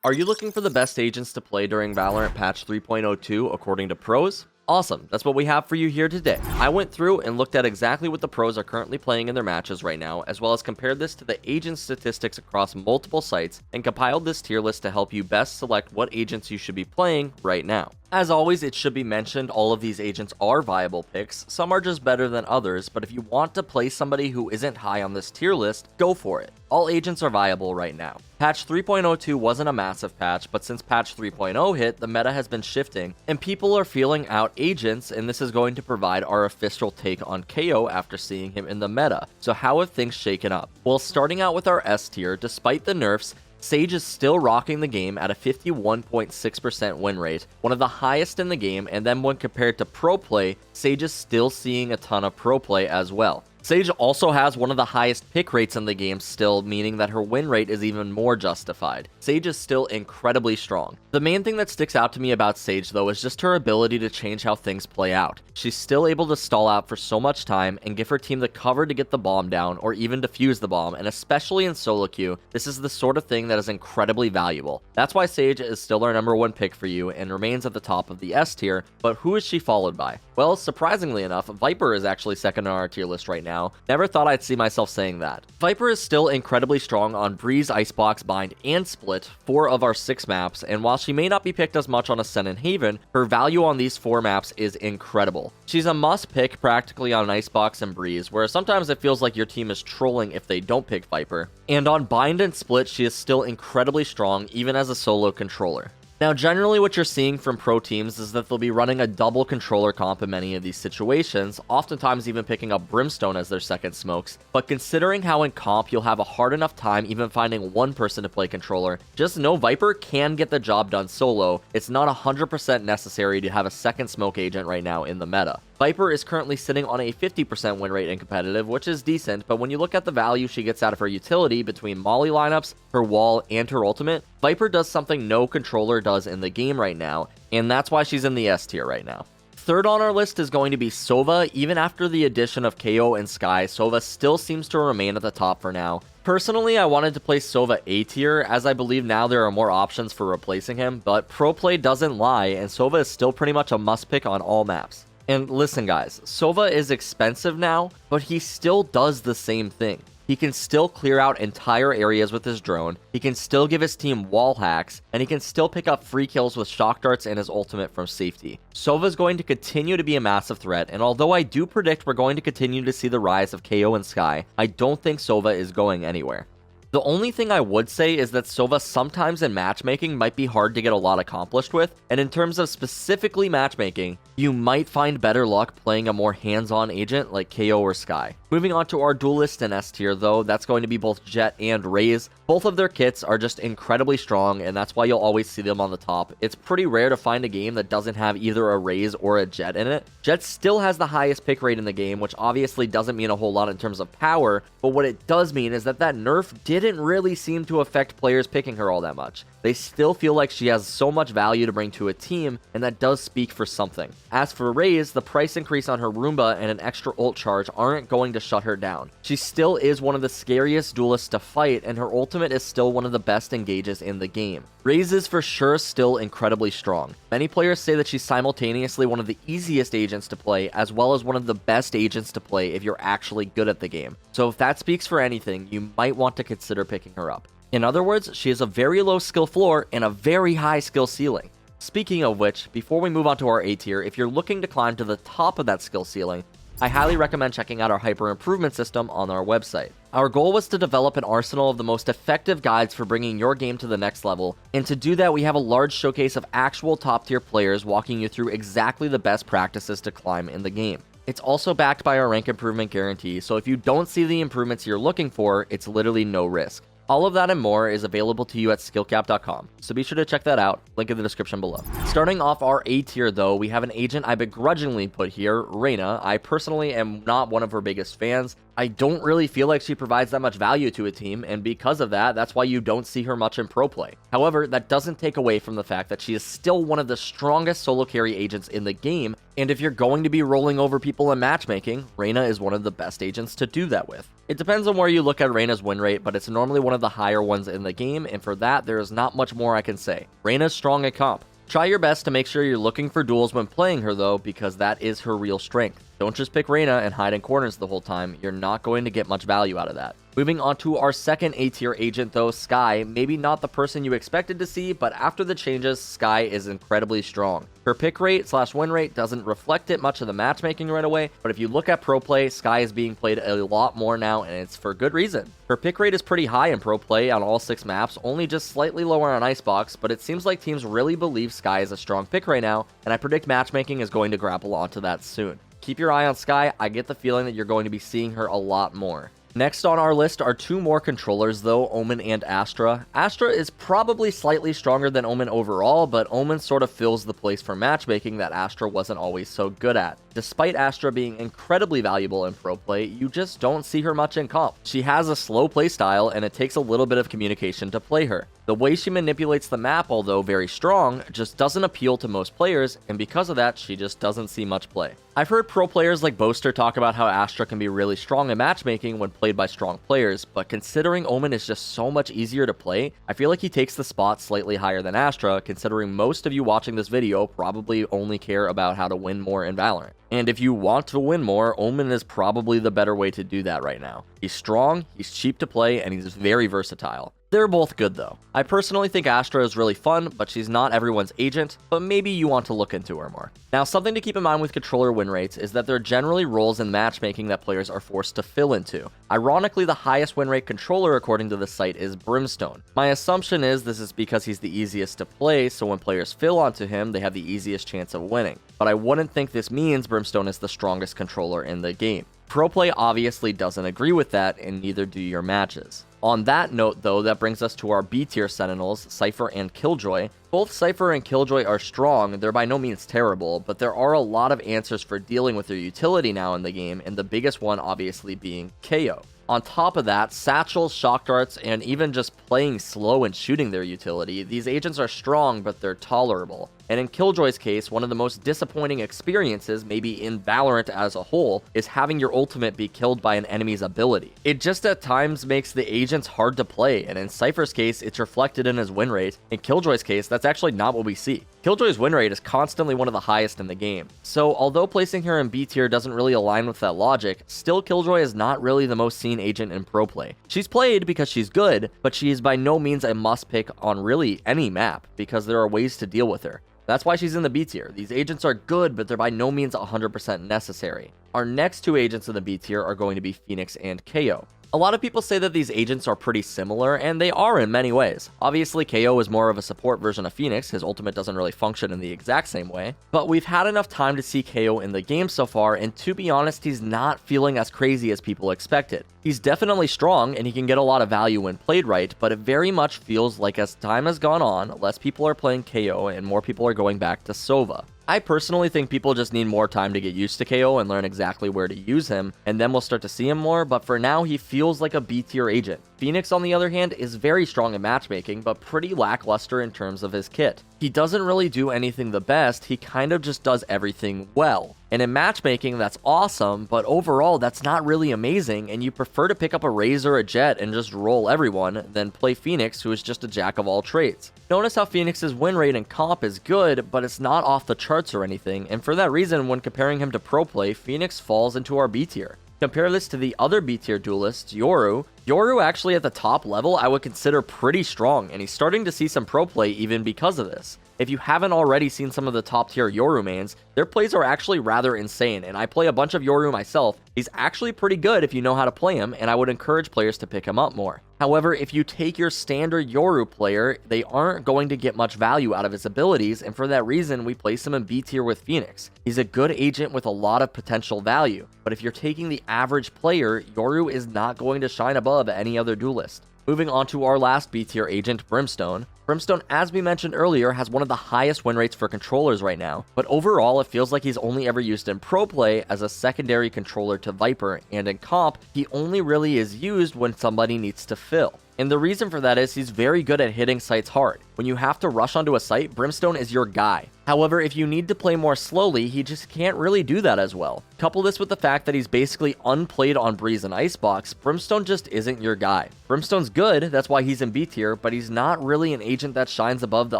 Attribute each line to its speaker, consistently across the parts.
Speaker 1: Are you looking for the best agents to play during Valorant patch 3.02 according to pros? Awesome, that's what we have for you here today. I went through and looked at exactly what the pros are currently playing in their matches right now, as well as compared this to the agent statistics across multiple sites, and compiled this tier list to help you best select what agents you should be playing right now. As always, it should be mentioned all of these agents are viable picks. Some are just better than others, but if you want to play somebody who isn't high on this tier list, go for it. All agents are viable right now. Patch 3.02 wasn't a massive patch, but since patch 3.0 hit, the meta has been shifting, and people are feeling out agents, and this is going to provide our official take on KAYO after seeing him in the meta. So how have things shaken up? Well, starting out with our S tier, despite the nerfs, Sage is still rocking the game at a 51.6% win rate, one of the highest in the game, and then when compared to pro play, Sage is still seeing a ton of pro play as well. Sage also has one of the highest pick rates in the game still, meaning that her win rate is even more justified. Sage is still incredibly strong. The main thing that sticks out to me about Sage though is just her ability to change how things play out. She's still able to stall out for so much time and give her team the cover to get the bomb down or even defuse the bomb, and especially in solo queue, this is the sort of thing that is incredibly valuable. That's why Sage is still our number one pick for you and remains at the top of the S tier, but who is she followed by? Well, surprisingly enough, Viper is actually second on our tier list right now. Never thought I'd see myself saying that. Viper is still incredibly strong on Breeze, Icebox, Bind, and Split, 4 of our 6 maps, and while she may not be picked as much on Ascent and Haven, her value on these 4 maps is incredible. She's a must pick practically on Icebox and Breeze, where sometimes it feels like your team is trolling if they don't pick Viper. And on Bind and Split, she is still incredibly strong even as a solo controller. Now, generally what you're seeing from pro teams is that they'll be running a double controller comp in many of these situations, oftentimes even picking up Brimstone as their second smokes, but considering how in comp you'll have a hard enough time even finding one person to play controller, just know Viper can get the job done solo. It's not 100% necessary to have a second smoke agent right now in the meta. Viper is currently sitting on a 50% win rate in competitive, which is decent, but when you look at the value she gets out of her utility between Molly lineups, her wall, and her ultimate, Viper does something no controller does in the game right now, and that's why she's in the S tier right now. Third on our list is going to be Sova. Even after the addition of KAYO and Skye, Sova still seems to remain at the top for now. Personally, I wanted to place Sova A tier, as I believe now there are more options for replacing him, but pro play doesn't lie, and Sova is still pretty much a must pick on all maps. And listen guys, Sova is expensive now, but he still does the same thing. He can still clear out entire areas with his drone, he can still give his team wall hacks, and he can still pick up free kills with shock darts and his ultimate from safety. Sova is going to continue to be a massive threat, and although I do predict we're going to continue to see the rise of KAYO and Skye, I don't think Sova is going anywhere. The only thing I would say is that Sova sometimes in matchmaking might be hard to get a lot accomplished with, and in terms of specifically matchmaking, you might find better luck playing a more hands-on agent like KAYO or Skye. Moving on to our duelist in S tier though, that's going to be both Jett and Raze. Both of their kits are just incredibly strong, and that's why you'll always see them on the top. It's pretty rare to find a game that doesn't have either a Raze or a Jett in it. Jett still has the highest pick rate in the game, which obviously doesn't mean a whole lot in terms of power, but what it does mean is that nerf didn't really seem to affect players picking her all that much. They still feel like she has so much value to bring to a team, and that does speak for something. As for Raze, the price increase on her Roomba and an extra ult charge aren't going to shut her down. She still is one of the scariest duelists to fight, and her ultimate is still one of the best engages in the game. Raze is for sure still incredibly strong. Many players say that she's simultaneously one of the easiest agents to play, as well as one of the best agents to play if you're actually good at the game. So if that speaks for anything, you might want to consider picking her up. In other words, she has a very low skill floor and a very high skill ceiling. Speaking of which, before we move on to our A tier, if you're looking to climb to the top of that skill ceiling, I highly recommend checking out our hyper improvement system on our website. Our goal was to develop an arsenal of the most effective guides for bringing your game to the next level, and to do that we have a large showcase of actual top tier players walking you through exactly the best practices to climb in the game. It's also backed by our rank improvement guarantee, so if you don't see the improvements you're looking for, it's literally no risk. All of that and more is available to you at SkillCapped.com, so be sure to check that out, link in the description below. Starting off our A tier though, we have an agent I begrudgingly put here, Reyna. I personally am not one of her biggest fans. I don't really feel like she provides that much value to a team, and because of that, that's why you don't see her much in pro play. However, that doesn't take away from the fact that she is still one of the strongest solo carry agents in the game, and if you're going to be rolling over people in matchmaking, Reyna is one of the best agents to do that with. It depends on where you look at Reyna's win rate, but it's normally one of the higher ones in the game, and for that, there is not much more I can say. Reyna's strong at comp. Try your best to make sure you're looking for duels when playing her though, because that is her real strength. Don't just pick Reyna and hide in corners the whole time, you're not going to get much value out of that. Moving on to our second A tier agent though, Skye. Maybe not the person you expected to see, but after the changes, Skye is incredibly strong. Her pick rate / win rate doesn't reflect it much of the matchmaking right away, but if you look at pro play, Skye is being played a lot more now, and it's for good reason. Her pick rate is pretty high in pro play on all 6 maps, only just slightly lower on Icebox, but it seems like teams really believe Skye is a strong pick right now, and I predict matchmaking is going to grapple onto that soon. Keep your eye on Skye. I get the feeling that you're going to be seeing her a lot more. Next on our list are 2 more controllers though, Omen and Astra. Astra is probably slightly stronger than Omen overall, but Omen sort of fills the place for matchmaking that Astra wasn't always so good at. Despite Astra being incredibly valuable in pro play, you just don't see her much in comp. She has a slow play style, and it takes a little bit of communication to play her. The way she manipulates the map, although very strong, just doesn't appeal to most players, and because of that, she just doesn't see much play. I've heard pro players like Boaster talk about how Astra can be really strong in matchmaking when played by strong players, but considering Omen is just so much easier to play, I feel like he takes the spot slightly higher than Astra, considering most of you watching this video probably only care about how to win more in Valorant. And if you want to win more, Omen is probably the better way to do that right now. He's strong, he's cheap to play, and he's very versatile. They're both good though. I personally think Astra is really fun, but she's not everyone's agent, but maybe you want to look into her more. Now, something to keep in mind with controller win rates is that there are generally roles in matchmaking that players are forced to fill into. Ironically, the highest win rate controller according to the site is Brimstone. My assumption is this is because he's the easiest to play, so when players fill onto him, they have the easiest chance of winning. But I wouldn't think this means Brimstone is the strongest controller in the game. Pro play obviously doesn't agree with that, and neither do your matches. On that note though, that brings us to our B tier Sentinels, Cypher and Killjoy. Both Cypher and Killjoy are strong, they're by no means terrible, but there are a lot of answers for dealing with their utility now in the game, and the biggest one obviously being KAYO. On top of that, satchels, shock darts, and even just playing slow and shooting their utility, these agents are strong, but they're tolerable. And in Killjoy's case, one of the most disappointing experiences, maybe in Valorant as a whole, is having your ultimate be killed by an enemy's ability. It just at times makes the agents hard to play, and in Cypher's case, it's reflected in his win rate. In Killjoy's case, that's actually not what we see. Killjoy's win rate is constantly one of the highest in the game. So although placing her in B tier doesn't really align with that logic, still Killjoy is not really the most seen agent in pro play. She's played because she's good, but she is by no means a must pick on really any map, because there are ways to deal with her. That's why she's in the B tier. These agents are good, but they're by no means 100% necessary. Our next 2 agents in the B tier are going to be Phoenix and KAYO. A lot of people say that these agents are pretty similar, and they are in many ways. Obviously, KAYO is more of a support version of Phoenix, his ultimate doesn't really function in the exact same way, but we've had enough time to see KAYO in the game so far, and to be honest, he's not feeling as crazy as people expected. He's definitely strong, and he can get a lot of value when played right, but it very much feels like as time has gone on, less people are playing KAYO, and more people are going back to Sova. I personally think people just need more time to get used to KAYO and learn exactly where to use him, and then we'll start to see him more, but for now he feels like a B tier agent. Phoenix, on the other hand, is very strong in matchmaking, but pretty lackluster in terms of his kit. He doesn't really do anything the best, he kind of just does everything well. And in matchmaking, that's awesome, but overall, that's not really amazing, and you prefer to pick up a Raze or a Jett and just roll everyone than play Phoenix, who is just a jack of all trades. Notice how Phoenix's win rate in comp is good, but it's not off the charts or anything, and for that reason, when comparing him to pro play, Phoenix falls into our B tier. Compare this to the other B tier duelists, Yoru. Yoru actually at the top level I would consider pretty strong, and he's starting to see some pro play even because of this. If you haven't already seen some of the top tier Yoru mains, their plays are actually rather insane, and I play a bunch of Yoru myself. He's actually pretty good if you know how to play him, and I would encourage players to pick him up more. However, if you take your standard Yoru player, they aren't going to get much value out of his abilities, and for that reason, we place him in B tier with Phoenix. He's a good agent with a lot of potential value, but if you're taking the average player, Yoru is not going to shine above any other duelist. Moving on to our last B tier agent, Brimstone. Brimstone, as we mentioned earlier, has one of the highest win rates for controllers right now, but overall it feels like he's only ever used in pro play as a secondary controller to Viper, and in comp, he only really is used when somebody needs to fill. And the reason for that is he's very good at hitting sites hard. When you have to rush onto a site, Brimstone is your guy. However, if you need to play more slowly, he just can't really do that as well. Couple this with the fact that he's basically unplayed on Breeze and Icebox, Brimstone just isn't your guy. Brimstone's good, that's why he's in B tier, but he's not really an agent that shines above the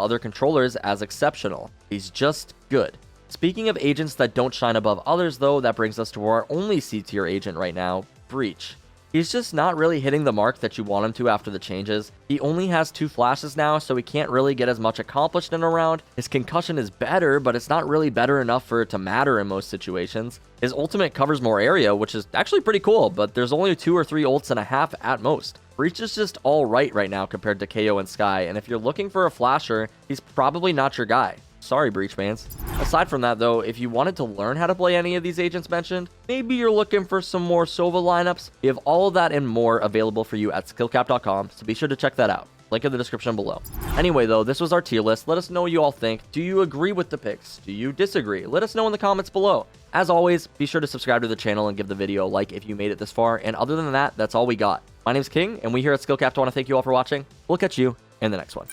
Speaker 1: other controllers as exceptional. He's just good. Speaking of agents that don't shine above others though, that brings us to our only C tier agent right now, Breach. He's just not really hitting the mark that you want him to after the changes. He only has 2 flashes now, so he can't really get as much accomplished in a round. His concussion is better, but it's not really better enough for it to matter in most situations. His ultimate covers more area, which is actually pretty cool, but there's only 2 or 3 ults and a half at most. Breach is just alright right now compared to KAYO and Skye, and if you're looking for a flasher, he's probably not your guy. Sorry, Breach fans. Aside from that though, if you wanted to learn how to play any of these agents mentioned, maybe you're looking for some more Sova lineups, we have all of that and more available for you at SkillCapped.com, so be sure to check that out. Link in the description below. Anyway though, this was our tier list. Let us know what you all think. Do you agree with the picks? Do you disagree? Let us know in the comments below. As always, be sure to subscribe to the channel and give the video a like if you made it this far, and other than that, that's all we got. My name's King, and we here at SkillCapped want to thank you all for watching. We'll catch you in the next one.